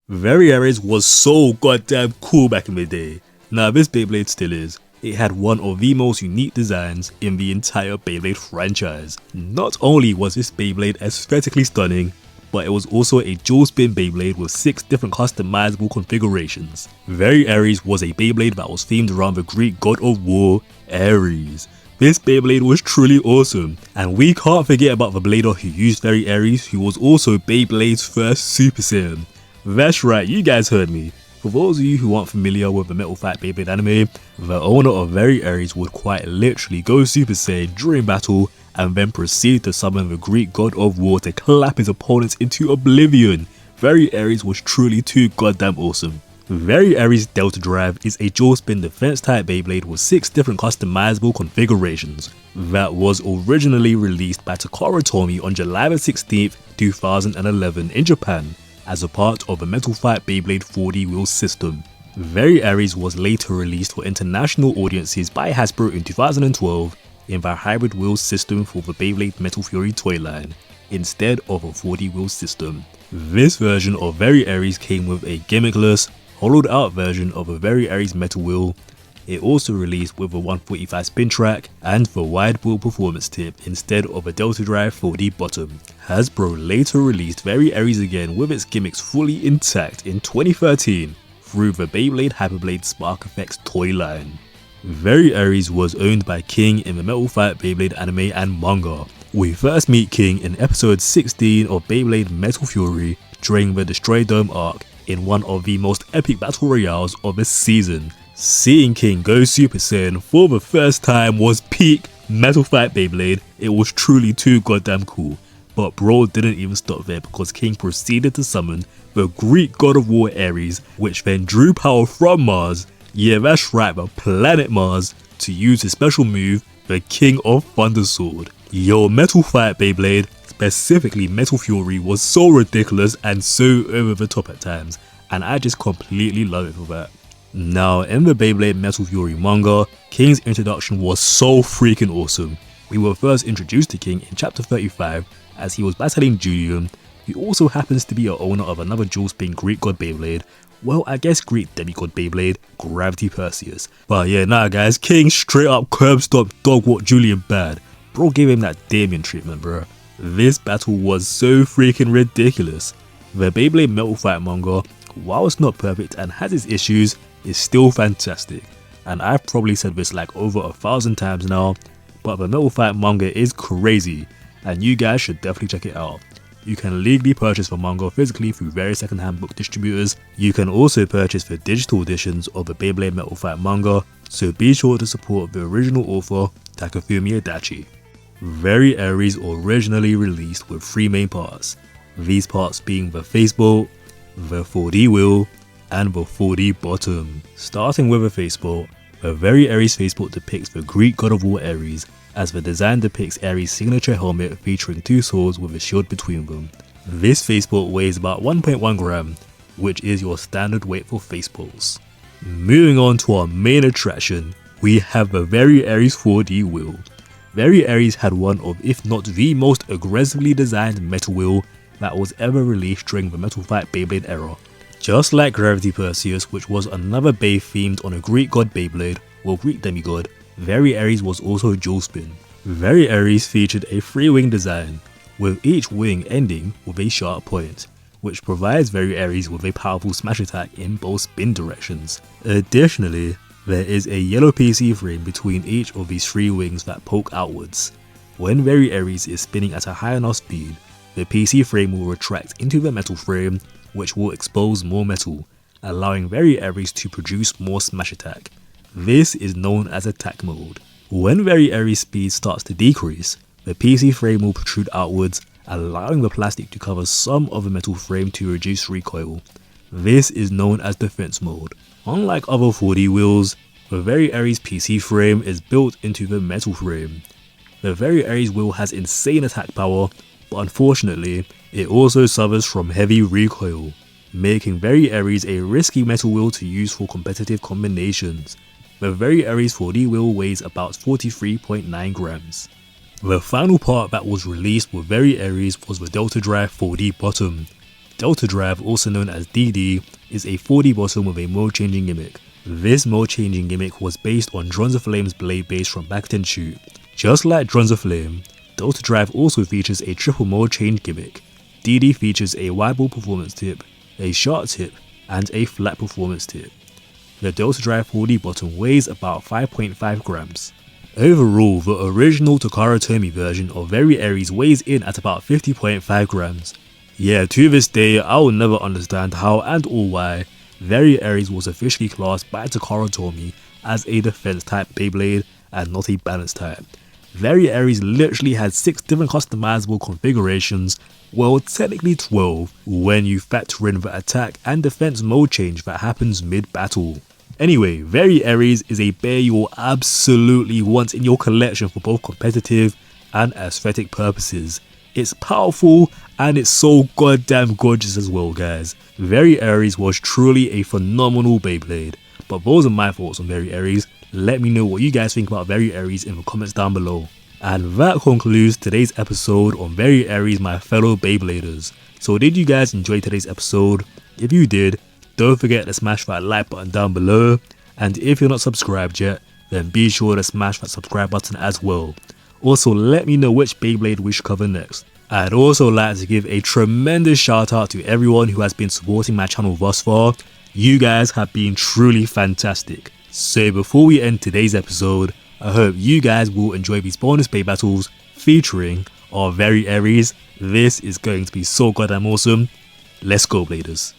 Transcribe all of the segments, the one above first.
Variares was so goddamn cool back in the day. Now this Beyblade still is. It had one of the most unique designs in the entire Beyblade franchise. Not only was this Beyblade aesthetically stunning, but it was also a dual spin Beyblade with 6 different customizable configurations. Variares was a Beyblade that was themed around the Greek god of war, Ares. This Beyblade was truly awesome, and we can't forget about the blader who used Variares, who was also Beyblade's first Super Saiyan. That's right, you guys heard me. For those of you who aren't familiar with the Metal Fight Beyblade anime, the owner of Variares would quite literally go Super Saiyan during battle and then proceed to summon the Greek god of war to clap his opponents into oblivion. Variares was truly too goddamn awesome. Variares Delta Drive is a dual spin defense type Beyblade with 6 different customizable configurations that was originally released by Takara Tomy on July 16th, 2011 in Japan as a part of the Metal Fight Beyblade 4D wheel system. Variares was later released for international audiences by Hasbro in 2012 in the hybrid wheel system for the Beyblade Metal Fury toy line, instead of a 4D wheel system. This version of Variares came with a gimmickless, hollowed out version of a Variares metal wheel. It also released with a 145 spin track and the wide wheel performance tip instead of a Delta Drive 4D bottom. Hasbro later released Variares again with its gimmicks fully intact in 2013 through the Beyblade Hyperblade Spark Effects toy line. Variares was owned by King in the Metal Fight Beyblade anime and manga. We first meet King in episode 16 of Beyblade Metal Fury during the Destroy Dome arc in one of the most epic battle royales of the season. Seeing King go Super Saiyan for the first time was peak Metal Fight Beyblade. It was truly too goddamn cool. But bro didn't even stop there, because King proceeded to summon the Greek god of war Ares, which then drew power from Mars, yeah that's right, the planet Mars, to use his special move, the King of Thunder Sword. Yo, Metal Fight Beyblade, specifically Metal Fury, was so ridiculous and so over the top at times, and I just completely love it for that. Now, in the Beyblade Metal Fury manga, King's introduction was so freaking awesome. We were first introduced to King in chapter 35 as he was battling Julian, who also happens to be a owner of another dual spin Greek god Beyblade, well I guess Greek demigod Beyblade, Gravity Perseus. But yeah, nah guys, King straight up curb stomped dog walked Julian bad. Bro gave him that Damien treatment, bro. This battle was so freaking ridiculous. The Beyblade Metal Fight manga, while it's not perfect and has its issues, is still fantastic. And I've probably said this like over 1,000 times now, but the Metal Fight manga is crazy, and you guys should definitely check it out. You can legally purchase the manga physically through various secondhand book distributors. You can also purchase the digital editions of the Beyblade Metal Fight manga, so be sure to support the original author, Takafumi Adachi. Variares originally released with 3 main parts, these parts being the facebolt, the 4D wheel, and the 4D bottom. Starting with the facebolt, the Variares facebolt depicts the Greek god of war Ares, as the design depicts Ares' signature helmet featuring 2 swords with a shield between them. This facebolt weighs about 1.1 gram, which is your standard weight for facebolts. Moving on to our main attraction, we have the Variares 4D wheel. Variares had one of, if not the most aggressively designed metal wheel that was ever released during the Metal Fight Beyblade era. Just like Gravity Perseus, which was another Bey themed on a Greek god Beyblade, or Greek demigod, Variares was also dual spin. Variares featured a 3-wing design, with each wing ending with a sharp point, which provides Variares with a powerful smash attack in both spin directions. Additionally, there is a yellow PC frame between each of these 3 wings that poke outwards. When Variares is spinning at a high enough speed, the PC frame will retract into the metal frame, which will expose more metal, allowing Variares to produce more smash attack. This is known as attack mode. When Variares' speed starts to decrease, the PC frame will protrude outwards, allowing the plastic to cover some of the metal frame to reduce recoil. This is known as defense mode. Unlike other 4D wheels, the Variares PC frame is built into the metal frame. The Variares wheel has insane attack power, but unfortunately, it also suffers from heavy recoil, making Variares a risky metal wheel to use for competitive combinations. The Variares 4D wheel weighs about 43.9 grams. The final part that was released with Variares was the Delta Drive 4D bottom. Delta Drive, also known as DD, is a 4D bottom with a mode changing gimmick. This mode changing gimmick was based on Flame's blade base from Back Then Shoot. Just like Flame, Delta Drive also features a triple mode change gimmick. DD features a wide ball performance tip, a sharp tip, and a flat performance tip. The Delta Drive 4D bottom weighs about 5.5 grams. Overall, the original Takara Tomy version of Variares weighs in at about 50.5 grams. Yeah, to this day, I will never understand how and or why Variares was officially classed by Takara Tomy as a defense type Beyblade and not a balance type. Variares literally had 6 different customizable configurations, well technically 12 when you factor in the attack and defense mode change that happens mid-battle. Anyway, Variares is a bear you will absolutely want in your collection for both competitive and aesthetic purposes. It's powerful and it's so goddamn gorgeous as well, guys. Variares was truly a phenomenal Beyblade. But those are my thoughts on Variares. Let me know what you guys think about Variares in the comments down below. And that concludes today's episode on Variares, my fellow Beybladers. So did you guys enjoy today's episode? If you did, don't forget to smash that like button down below. And if you're not subscribed yet, then be sure to smash that subscribe button as well. Also, let me know which Beyblade we should cover next. I'd also like to give a tremendous shout out to everyone who has been supporting my channel thus far. You guys have been truly fantastic. So before we end today's episode, I hope you guys will enjoy these bonus Beyblade battles featuring our Variares. This is going to be so goddamn awesome. Let's go, Bladers.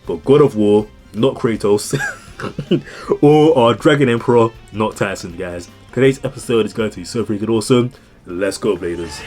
but God of War, not Kratos, or our Dragon Emperor, not Tyson, guys. Today's episode is going to be so freaking awesome. Let's go, Bladers.